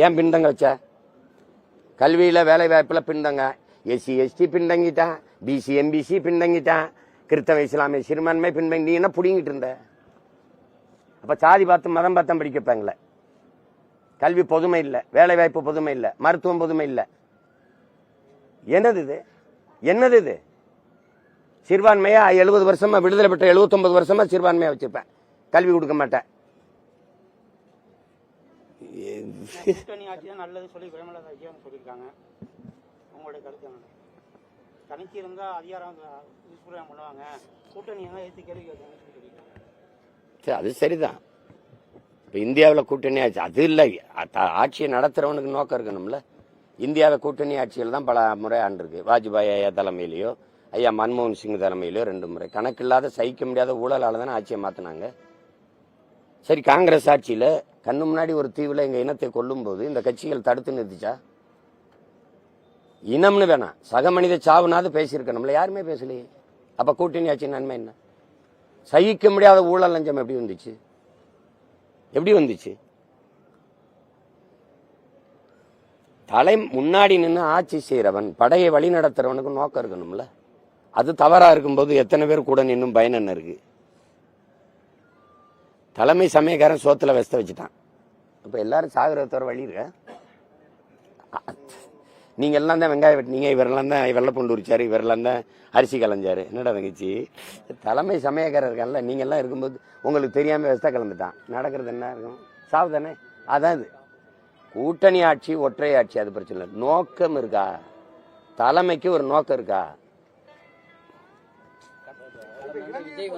ஏன் பின்தங்க வச்ச? கல்வியில வேலை வாய்ப்புல பின்தங்க, எஸ்சி எஸ்டி பின்தங்கிட்டான், பிசி எம்பிசி பின்தங்கிட்டான், கிறிஸ்தவ இஸ்லாமிய சிறுபான்மை பின்தங்கி. நீ என்ன புடிங்கிட்டு இருந்த? அப்ப சாதி பார்த்து மதம் பார்த்தா படிக்க வைப்பாங்களே. கல்வி பொதுமை இல்லை, வேலை வாய்ப்பு பொதுமை இல்லை, மருத்துவம் பொதுமை இல்லை. என்னது இது? என்னது இது? சிறுபான்மையா 70 வருஷமா விடுதலை பெற்ற 79 வருஷமா சிறுபான்மையா வச்சிருப்பேன், கல்வி கொடுக்க மாட்டேன். கூட்டணி ஆட்சி தான் நல்லது சொல்லி பிரேமலதா சொல்லியிருக்காங்க. உங்களுடைய கருத்து என்ன? தனிச்சு இருந்தா அதிகாரம் பண்ணுவாங்க, கூட்டணி எடுத்து கேள்வி கேட்காங்க. அது சரிதான். இப்ப இந்தியாவில் கூட்டணி ஆட்சி அது இல்லை, ஆட்சியை நடத்துறவனுக்கு நோக்கம் இருக்கணும்ல. இந்தியாவில் கூட்டணி ஆட்சிகள் தான் பல முறை ஆண்டிருக்கு. வாஜ்பாய் ஐயா தலைமையிலையோ, ஐயா மன்மோகன் சிங் தலைமையிலையோ 2 முறை. கணக்கில்லாத சகிக்க முடியாத ஊழலால தானே ஆட்சியை மாத்தினாங்க. சரி, காங்கிரஸ் ஆட்சியில கண்ணு முன்னாடி ஒரு தீவுல எங்க இனத்தை கொல்லும் போது இந்த கட்சிகள் தடுத்து நிறுத்திச்சா? இனம்னு வேணாம், சக மனித சாவுனாவது பேசியிருக்கணும்ல, யாருமே பேசலையே. அப்ப கூட்டணி ஆட்சி நன்மை என்ன? சகிக்க முடியாத ஊழல் லஞ்சம் எப்படி வந்துச்சு? எப்படி வந்துச்சு? தலை முன்னாடி நின்று ஆட்சி செய்யறவன், படையை வழி நடத்துறவனுக்கு நோக்கம் இருக்கணும்ல. அது தவறா இருக்கும்போது எத்தனை பேர் கூட நின்னும் பயன் என்ன இருக்கு? தலைமை சமயக்காரன் சோத்துல வெஸ்த வச்சுட்டான். அப்ப எல்லாரும் சாகுறத தவிர வழி இருக்க? நீங்க எல்லாம் தான் வெங்காயம் வெட்டினீங்க, இவரெல்லாம் தான் வெள்ளைப்பூண்டு உரிச்சாரு, இவரெல்லாம் தான் அரிசி கலைஞ்சாரு. என்னடா தங்கச்சி, தலைமை சமயக்காரர் இருக்கான்ல, நீங்க எல்லாம் இருக்கும்போது உங்களுக்கு தெரியாம வெஸ்த கலந்துட்டான். நடக்கிறது என்ன இருக்கும்? சாவு தானே. அதான் இது கூட்டணி ஆட்சி, ஒற்றை ஆட்சி, அது பிரச்சனை இல்லை. நோக்கம் இருக்கா? தலைமைக்கு ஒரு நோக்கம் இருக்கா? விஜய்